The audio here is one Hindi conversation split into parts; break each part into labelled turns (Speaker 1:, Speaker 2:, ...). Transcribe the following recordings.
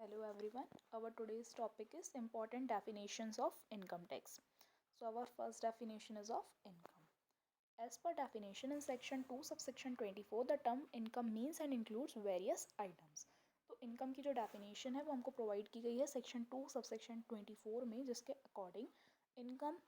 Speaker 1: Hello everyone. Our today's topic is important definitions of income tax. So our first definition is of income. As per definition in section 2 subsection 24 the term income means and includes various items. तो income की जो definition है वो हमको provide की गई है section 2 subsection 24 में, जिसके according income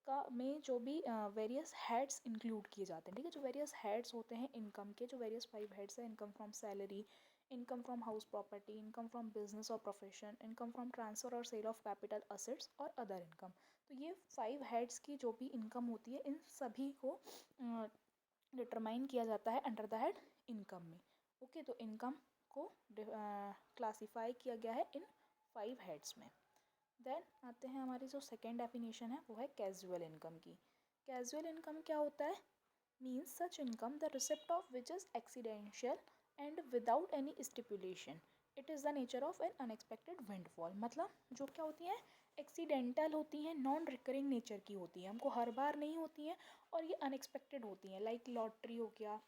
Speaker 1: का में जो भी वेरियस हेड्स इंक्लूड किए जाते हैं, ठीक है। जो वेरियस हेड्स होते हैं इनकम के, जो वेरियस 5 हेड्स हैं, income from salary, income from house property, income from business और प्रोफेशन, इनकम फ्रॉम ट्रांसफ़र और सेल ऑफ कैपिटल असेट्स और अदर इनकम। तो ये 5 हेड्स की जो भी इनकम होती है इन सभी को डिटरमाइन किया जाता है अंडर द हेड इनकम में। ओके, तो इनकम को क्लासीफाई किया गया है इन 5 हेड्स में। देन आते हैं हमारी जो सेकेंड डेफिनेशन है वो है कैजुअल इनकम की। कैजुअल इनकम क्या होता है? Means such income the receipt of which is accidental and without any stipulation, it is the nature of an unexpected windfall. मतलब जो क्या होती हैं, एक्सीडेंटल होती हैं, नॉन रिकरिंग नेचर की होती हैं, हमको हर बार नहीं होती हैं और ये अनएक्सपेक्टेड होती हैं। लाइक लॉटरी हो गया,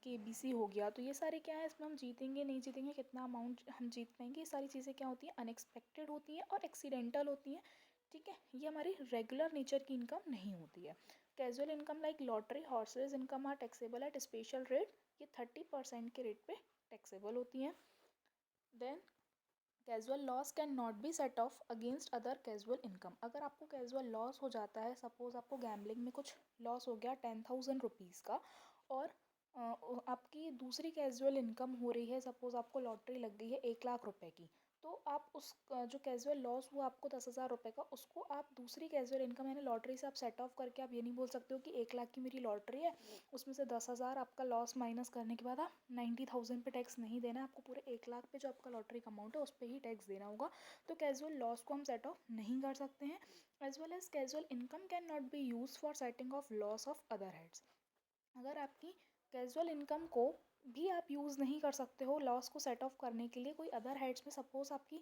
Speaker 1: KBC हो गया, तो ये सारे क्या है, इसमें हम जीतेंगे नहीं जीतेंगे, कितना अमाउंट हम जीत पाएंगे, ये सारी चीज़ें क्या होती हैं, अनएक्सपेक्टेड होती हैं और एक्सीडेंटल होती हैं, ठीक है। ये हमारी रेगुलर नेचर की इनकम नहीं होती है। Casual income like lottery, horse race income are taxable at special rate, ये 30% के रेट पे टैक्सेबल होती हैं। Then casual loss can not be set off against other casual income. अगर आपको कैजुअल लॉस हो जाता है, सपोज आपको गैम्बलिंग में कुछ लॉस हो गया 10,000 रुपीज़ का, और आपकी दूसरी कैजुअल इनकम हो रही है, सपोज आपको लॉटरी लग गई है 1,00,000 रुपए की, तो आप उस जो कैजुअल लॉस हुआ आपको 10,000 रुपये का, उसको आप दूसरी कैजुअल इनकम यानी लॉटरी से आप सेट ऑफ करके आप ये नहीं बोल सकते हो कि 1,00,000 की मेरी लॉटरी है, उसमें से 10,000 आपका लॉस माइनस करने के बाद आप 90,000 पे टैक्स नहीं देना है, आपको पूरे 1,00,000 पे जो आपका लॉटरी का अमाउंट है उस पर ही टैक्स देना होगा। तो कैजुअल लॉस को हम सेट ऑफ नहीं कर सकते हैं। As well as casual income can not be use for setting off loss of other heads. अगर आपकी कैजुअल इनकम को भी आप यूज़ नहीं कर सकते हो लॉस को सेट ऑफ करने के लिए कोई अदर हेड्स में, सपोज आपकी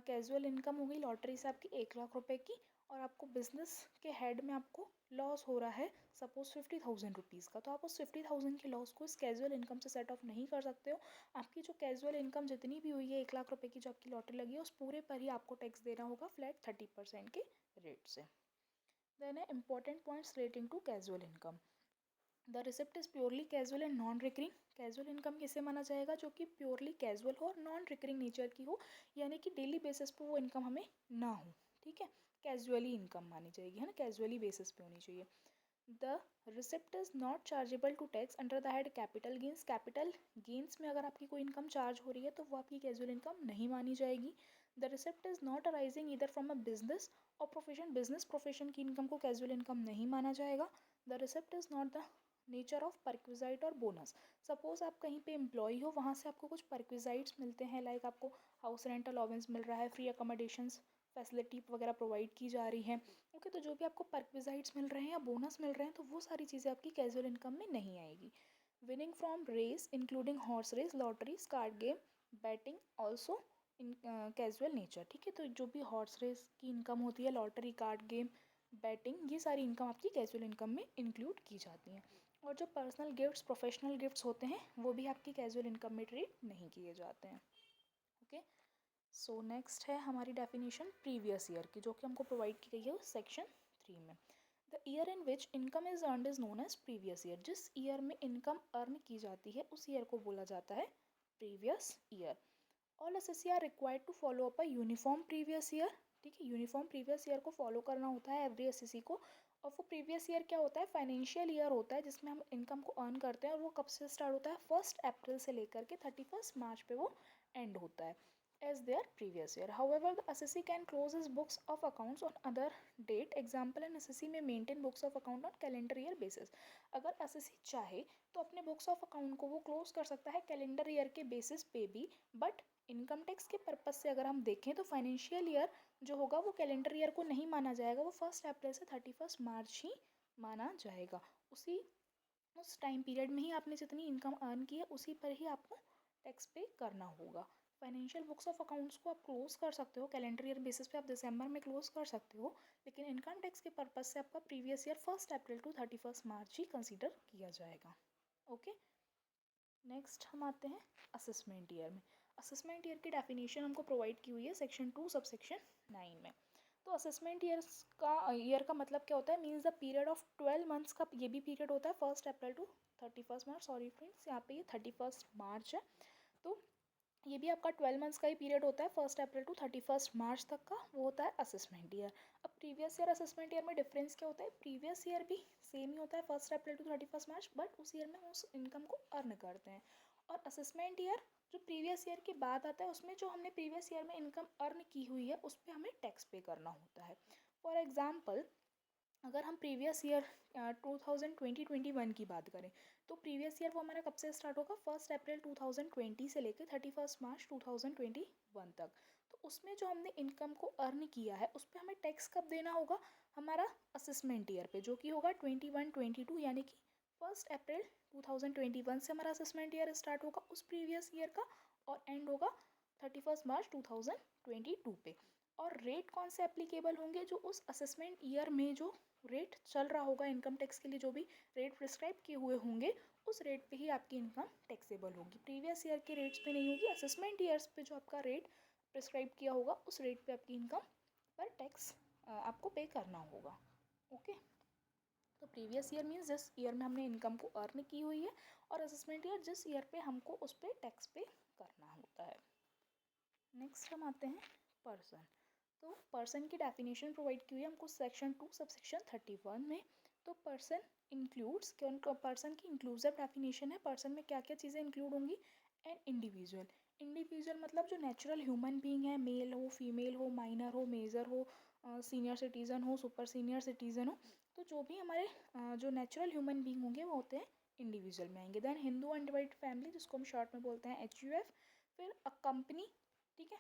Speaker 1: कैजुअल इनकम हो गई लॉटरी से आपकी 1,00,000 रुपए की, और आपको बिजनेस के हेड में आपको लॉस हो रहा है सपोज 50,000 रुपीज़ का, तो आप उस 50,000 के लॉस को इस कैजुअल इनकम से सेट ऑफ नहीं कर सकते हो। आपकी जो कैजुअल इनकम जितनी भी हुई है 1,00,000 रुपए की जो आपकी लॉटरी लगी है, उस पूरे पर ही आपको टैक्स देना होगा फ्लैट 30% के रेट से। देन है important points relating to casual income. The receipt is purely casual and non recurring. Casual income किसे माना जाएगा? जो कि प्योरली कैजुअल हो और नॉन रिकरिंग नेचर की हो, यानी कि डेली बेसिस पे वो इनकम हमें ना हो, ठीक है। कैजुअली इनकम मानी जाएगी, है ना, कैजुअली बेसिस पे होनी चाहिए। The receipt is not chargeable to tax under the head capital gains. Capital gains में अगर आपकी कोई इनकम चार्ज हो रही है तो वो आपकी कैजुअल इनकम नहीं मानी जाएगी। The receipt is not arising either from a business और प्रोफेशन। बिजनेस प्रोफेशन की इनकम को कैजुअल इनकम नहीं माना जाएगा। The receipt is not the nature of perquisite और बोनस। सपोज आप कहीं पे एम्प्लॉय हो, वहाँ से आपको कुछ परक्विजाइट्स मिलते हैं, लाइक आपको हाउस रेंट अलाउंस मिल रहा है, फ्री अकोमोडेशंस फैसिलिटी वगैरह प्रोवाइड की जा रही है। ओके, तो जो भी आपको परक्विजाइट्स मिल रहे हैं या बोनस मिल रहे हैं, तो वो सारी चीज़ें आपकी कैजुअल इनकम में नहीं आएगी। Winning from race including horse race, lotteries, card game, betting also in casual nature, ठीक है। तो जो भी हॉर्स रेस की इनकम होती है, लॉटरी, कार्ड गेम, बैटिंग, ये सारी इनकम आपकी कैजुअल इनकम में इंक्लूड की जाती हैं। और जो पर्सनल गिफ्ट्स, प्रोफेशनल गिफ्ट्स होते हैं, वो भी आपकी कैजुअल इनकम में ट्रीट नहीं किए जाते हैं। ओके, सो नेक्स्ट है हमारी डेफिनेशन प्रीवियस ईयर की, जो कि हमको प्रोवाइड की गई है सेक्शन 3 में। The year in which income is earned is known as previous year. जिस ईयर में इनकम अर्न की जाती है उस ईयर को बोला जाता है previous year. All assessees are required to follow up a uniform previous year, ठीक है। यूनिफॉर्म प्रीवियस ईयर को फॉलो करना होता है एवरी एसएससी को। और वो प्रीवियस ईयर क्या होता है? फाइनेंशियल ईयर होता है जिसमें हम इनकम को अर्न करते हैं, और वो कब से स्टार्ट होता है? 1 अप्रैल से लेकर के 31 मार्च पे वो एंड होता है as their previous year. However, the SSC can close its books of accounts on other date. Example, an SSC may maintain books of account on calendar year basis. अगर SSC चाहे तो अपने बुक्स ऑफ अकाउंट को वो क्लोज कर सकता है कैलेंडर ईयर के बेसिस पे भी, बट इनकम टैक्स के पर्पज से अगर हम देखें तो फाइनेंशियल ईयर जो होगा वो कैलेंडर ईयर को नहीं माना जाएगा, वो 1 अप्रैल से 31 मार्च ही माना जाएगा। उस टाइम पीरियड में ही आपने जितनी इनकम अर्न की है उसी पर ही आपको टैक्स पे करना होगा। फाइनेंशियल बुक्स ऑफ अकाउंट्स को आप क्लोज कर सकते हो कैलेंडर ईयर बेसिस पे, आप दिसंबर में क्लोज कर सकते हो, लेकिन इनकम टैक्स के पर्पज से आपका previous year 1 April to 31 March ही कंसिडर किया जाएगा। ओके, नेक्स्ट हम आते हैं असेसमेंट ईयर में। असेसमेंट ईयर की डेफिनेशन हमको प्रोवाइड की हुई है सेक्शन 2 सबसेक्शन 9 में। तो असेसमेंट ईयर का मतलब क्या होता है, means the period of 12 months का ये भी पीरियड होता है, 1 April to 31 March, sorry friends यहाँ पे ये 31 मार्च है। तो ये भी आपका 12 मंथ्स का ही पीरियड होता है, 1 अप्रैल टू 31 मार्च तक का, वो होता है असेसमेंट ईयर। अब प्रीवियस ईयर असेसमेंट ईयर में डिफरेंस क्या होता है, प्रीवियस ईयर भी सेम ही होता है 1 अप्रैल टू 31 मार्च, बट उस ईयर में उस इनकम को अर्न करते हैं। और असेसमेंट ईयर जो प्रीवियस ईयर के बाद आता है, उसमें जो हमने प्रीवियस ईयर में इनकम अर्न की हुई है उस पर हमें टैक्स पे करना होता है। फॉर एग्जाम्पल, अगर हम प्रीवियस ईयर 2020-21 की बात करें, तो प्रीवियस ईयर वो हमारा कब से स्टार्ट होगा, 1 अप्रैल 2020 से लेकर 31 मार्च 2021 तक। तो उसमें जो हमने इनकम को अर्न किया है उस पर हमें टैक्स कब देना होगा, हमारा असेसमेंट ईयर पे, जो कि होगा 21-22, यानी कि 1 अप्रैल 2021 से हमारा असेसमेंट ईयर स्टार्ट होगा उस प्रीवियस ईयर का, और एंड होगा 31 मार्च 2022 पे। और रेट कौन से एप्लीकेबल होंगे, जो उस असेसमेंट ईयर में जो रेट चल रहा होगा इनकम टैक्स के लिए, जो भी रेट प्रिस्क्राइब किए हुए होंगे उस रेट पे ही आपकी इनकम टैक्सेबल होगी। प्रीवियस ईयर के रेट्स पे नहीं होगी, असेसमेंट ईयर्स पे जो आपका रेट प्रिस्क्राइब किया होगा उस रेट पे आपकी इनकम पर टैक्स आपको पे करना होगा। ओके, तो प्रीवियस ईयर मीन्स जिस ईयर में हमने इनकम को अर्न की हुई है, और असेसमेंट ईयर जिस ईयर पे हमको उस पर टैक्स पे करना होता है। नेक्स्ट हम आते हैं पर्सन। तो पर्सन की डेफिनेशन प्रोवाइड की हुई है हमको सेक्शन 2 सबसेक्शन 31 में। तो पर्सन इंक्लूड्स, पर्सन की इंक्लूसिव डेफिनेशन है, पर्सन में क्या क्या चीज़ें इंक्लूड होंगी, एन इंडिविजुअल। इंडिविजुअल मतलब जो नेचुरल ह्यूमन बीइंग है, मेल हो, फीमेल हो, माइनर हो, मेजर हो, सीनियर सिटीज़न हो, सुपर सीनियर सिटीज़न हो, तो जो भी हमारे जो नेचुरल ह्यूमन बीइंग होंगे वो होते हैं इंडिविजुअल में आएंगे। देन हिंदू अनडिवाइडेड फैमिली, जिसको हम शॉर्ट में बोलते हैं HUF। फिर अ कंपनी, ठीक है,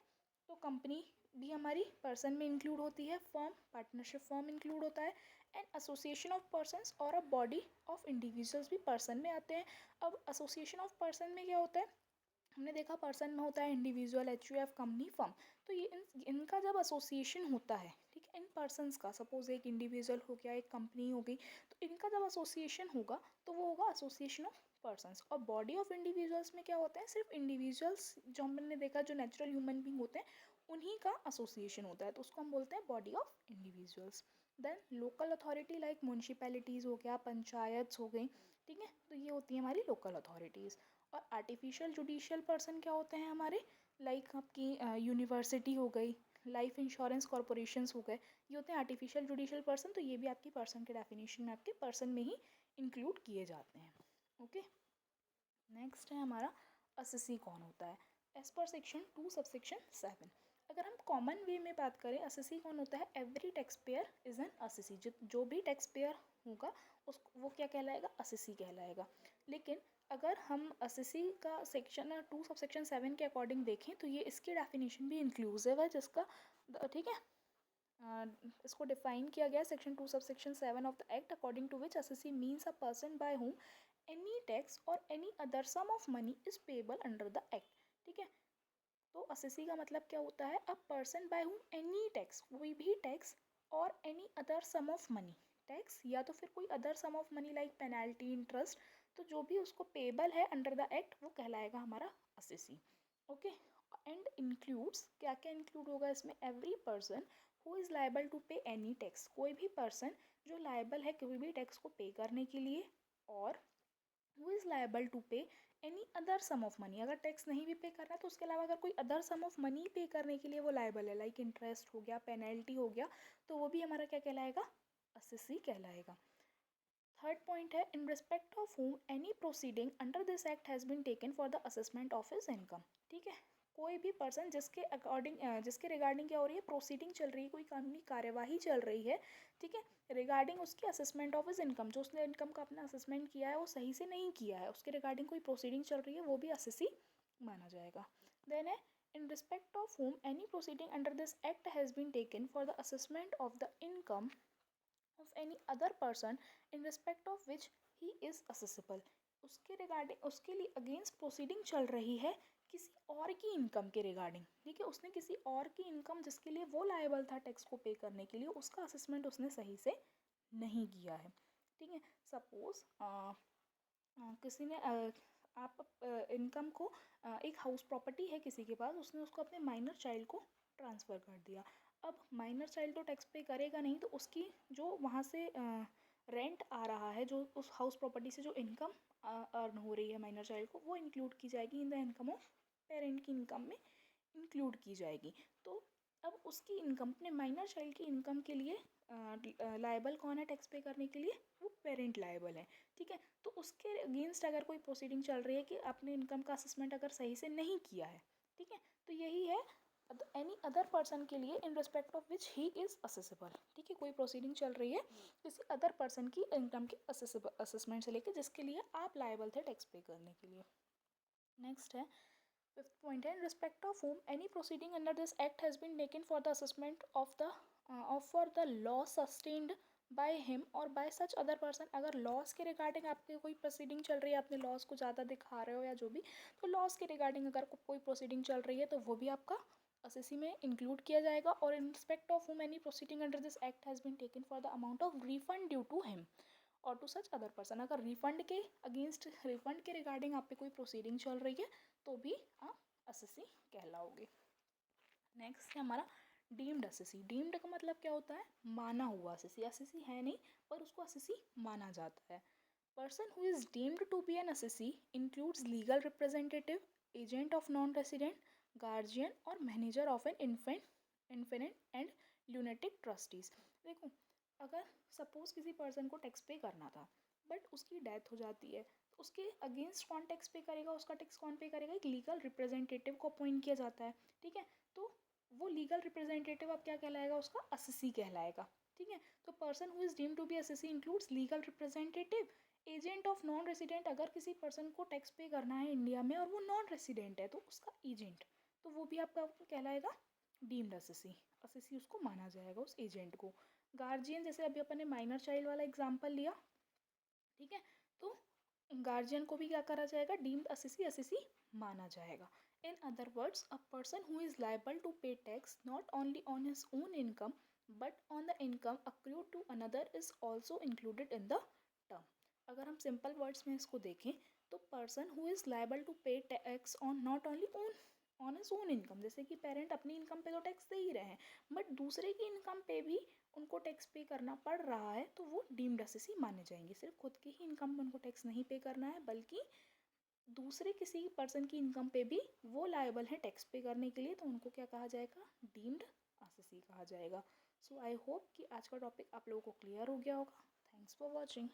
Speaker 1: तो कंपनी भी हमारी पर्सन में इंक्लूड होती है। फर्म, पार्टनरशिप फर्म इंक्लूड होता है। एंड एसोसिएशन ऑफ पर्सन्स और अ बॉडी ऑफ इंडिविजुअल्स भी पर्सन में आते हैं। अब एसोसिएशन ऑफ पर्सन में क्या होता है, हमने देखा पर्सन में होता है इंडिविजुअल, HUF, कंपनी, फर्म। तो ये इनका जब एसोसिएशन होता है, ठीक है, इन पर्सन्स का, सपोज एक इंडिविजुअल हो गया, एक कंपनी हो गई, तो इनका जब एसोसिएशन होगा तो वो होगा एसोसिएशन ऑफ पर्सन्स। और बॉडी ऑफ इंडिविजुअल्स में क्या होता है, सिर्फ इंडिविजुअल्स जो हमने देखा जो नेचुरल ह्यूमन बीइंग होते हैं उन्हीं का एसोसिएशन होता है, तो उसको हम बोलते हैं body of individuals. Then local authority like municipalities हो गया, पंचायत हो गई, ठीक है, तो ये होती है हमारी लोकल अथॉरिटीज़। और आर्टिफिशियल जुडिशियल पर्सन क्या होते हैं हमारे, लाइक आपकी यूनिवर्सिटी हो गई, लाइफ इंश्योरेंस कॉरपोरेशंस हो गए, ये होते हैं आर्टिफिशियल जुडिशियल पर्सन। तो ये भी आपकी पर्सन के डेफिनेशन में आपके पर्सन में ही इंक्लूड किए जाते हैं। ओके, नेक्स्ट है हमारा असेसी कौन होता है, एज पर सेक्शन 2 सबसेक्शन 7। अगर हम कॉमन वे में बात करें, असेसी कौन होता है, every tax payer is an assessee. जो भी टैक्स पेयर होगा उस वो क्या कहलाएगा, असेसी कहलाएगा। लेकिन अगर हम असेसी का सेक्शन 2 सबसेक्शन 7 के अकॉर्डिंग देखें तो ये इसकी डेफिनेशन भी इंक्लूसिव है, जिसका ठीक है, इसको डिफाइन किया गया section 2 subsection 7 of the act, according to which assessee means a person by whom any tax और any other sum of money is payable under the act. ठीक है, तो असेसी का मतलब क्या होता है, a person by whom any tax, कोई भी टैक्स, और any other sum of money, tax या तो फिर कोई other sum of money like penalty, interest, तो जो भी उसको पेबल है अंडर द एक्ट वो कहलाएगा हमारा असेसी। ओके, एंड इंक्लूड्स, क्या क्या इंक्लूड होगा इसमें, every person who is liable to pay any tax, कोई भी पर्सन जो लायबल है कोई भी टैक्स को पे करने के लिए, और who is liable to pay any other sum of money, अगर टैक्स नहीं भी पे करना है तो उसके अलावा अगर कोई अदर सम ऑफ मनी पे करने के लिए वो लायबल है, लाइक इंटरेस्ट हो गया, पेनल्टी हो गया, तो वो भी हमारा क्या कहलाएगा, असेसी कहलाएगा। थर्ड पॉइंट है, in respect of whom any proceeding under this act has been taken for the assessment of his income. ठीक है, कोई भी पर्सन जिसके अकॉर्डिंग जिसके रिगार्डिंग क्या हो रही है, प्रोसीडिंग चल रही है, कोई कानूनी कार्यवाही चल रही है, ठीक है, रिगार्डिंग उसकी असेसमेंट ऑफ हिज इनकम, जो उसने इनकम का अपना असेसमेंट किया है वो सही से नहीं किया है, उसके रिगार्डिंग कोई प्रोसीडिंग चल रही है, वो भी असेसी माना जाएगा। देन है, in respect of whom any proceeding under this act has been taken for the assessment of the income of any other person in respect of which he is accessible, उसके रिगार्डिंग, उसके लिए अगेंस्ट प्रोसीडिंग चल रही है किसी और की इनकम के रिगार्डिंग, ठीक है, उसने किसी और की इनकम जिसके लिए वो लायबल था टैक्स को पे करने के लिए, उसका असेसमेंट उसने सही से नहीं किया है। ठीक है, सपोज किसी ने आप इनकम को एक हाउस प्रॉपर्टी है किसी के पास, उसने उसको अपने माइनर चाइल्ड को ट्रांसफ़र कर दिया। अब माइनर चाइल्ड तो टैक्स पे करेगा नहीं, तो उसकी जो वहाँ से रेंट आ रहा है, जो उस हाउस प्रॉपर्टी से जो इनकम अर्न हो रही है माइनर चाइल्ड को, वो इंक्लूड की जाएगी in the income of parent की इनकम में इंक्लूड की जाएगी। तो अब उसकी इनकम, अपने माइनर चाइल्ड की इनकम के लिए लायबल कौन है टैक्स पे करने के लिए? वो पेरेंट लायबल है, ठीक है। तो उसके अगेंस्ट अगर कोई प्रोसीडिंग चल रही है कि आपने इनकम का असेसमेंट अगर सही से नहीं किया है, ठीक है, तो यही है एनी अदर पर्सन के लिए इन respect of which he is accessible, ठीक है। कोई प्रोसीडिंग चल रही है किसी अदर पर्सन की इनकम के असेसमेंट से लेके जिसके लिए आप लायबल थे टैक्स पे करने के लिए। नेक्स्ट है फिफ्थ पॉइंट है, in respect of whom any proceeding under this act has been taken for the assessment of the of for the loss sustained by him or by such other person। अगर लॉस के रिगार्डिंग आपकी कोई प्रोसीडिंग चल रही है, आपने लॉस को ज़्यादा दिखा रहे हो या जो भी, तो लॉस के रिगार्डिंग अगर कोई प्रोसीडिंग चल रही है तो वो भी आपका असेसी में इंक्लूड किया जाएगा। और इन respect of whom any proceeding under this act has been taken for the amount of refund due to him और टू सच अदर पर्सन, अगर रिफंड के अगेंस्ट, रिफंड के रिगार्डिंग आप पे कोई प्रोसीडिंग चल रही है तो भी आप असेसी कहलाओगे। नेक्स्ट है हमारा डीम्ड असेसी। डीम्ड का मतलब क्या होता है? माना हुआ असेसी। असेसी है नहीं पर उसको असेसी माना जाता है। Person who is deemed to be an assessee includes legal representative, agent of non resident, guardian और manager of an infinite and lunatic trustees. देखो, अगर सपोज किसी पर्सन को टैक्स पे करना था बट उसकी डेथ हो जाती है, तो उसके अगेंस्ट कौन टैक्स पे करेगा? उसका टैक्स कौन पे करेगा? एक लीगल रिप्रेजेंटेटिव को अपॉइंट किया जाता है, ठीक है। तो वो लीगल रिप्रेजेंटेटिव अब क्या कहलाएगा? उसका असेसी कहलाएगा, ठीक है। तो person who is deemed to be assessee includes legal representative, agent of non resident, अगर किसी पर्सन को टैक्स पे करना है इंडिया में और वो नॉन रेसिडेंट है तो उसका एजेंट, तो वो भी आपका कहलाएगा डीम्ड असेसी। असेसी उसको माना जाएगा उस एजेंट को। गार्जियन, जैसे अभी अपन ने माइनर चाइल्ड वाला एग्जांपल लिया, ठीक है, तो गार्जियन को भी क्या करा जाएगा? डीम्ड असेसी, असेसी माना जाएगा। In other words, a person who is liable to pay tax not only on his own income but on the income accrued to another is also included in the term. अगर हम सिंपल वर्ड्स में इसको देखें तो person who is liable to pay tax on not only on his own income, जैसे कि पेरेंट अपनी इनकम पे तो टैक्स दे ही रहे हैं बट दूसरे की इनकम पे भी उनको टैक्स पे करना पड़ रहा है, तो वो डीम्ड असेसी माने जाएंगे। सिर्फ खुद की ही इनकम पे उनको टैक्स नहीं पे करना है बल्कि दूसरे किसी पर्सन की इनकम पे भी वो लायबल है टैक्स पे करने के लिए, तो उनको क्या कहा जाएगा? डीम्ड असेसी कहा जाएगा। सो आई होप कि आज का टॉपिक आप लोगों को क्लियर हो गया होगा। Thanks for watching.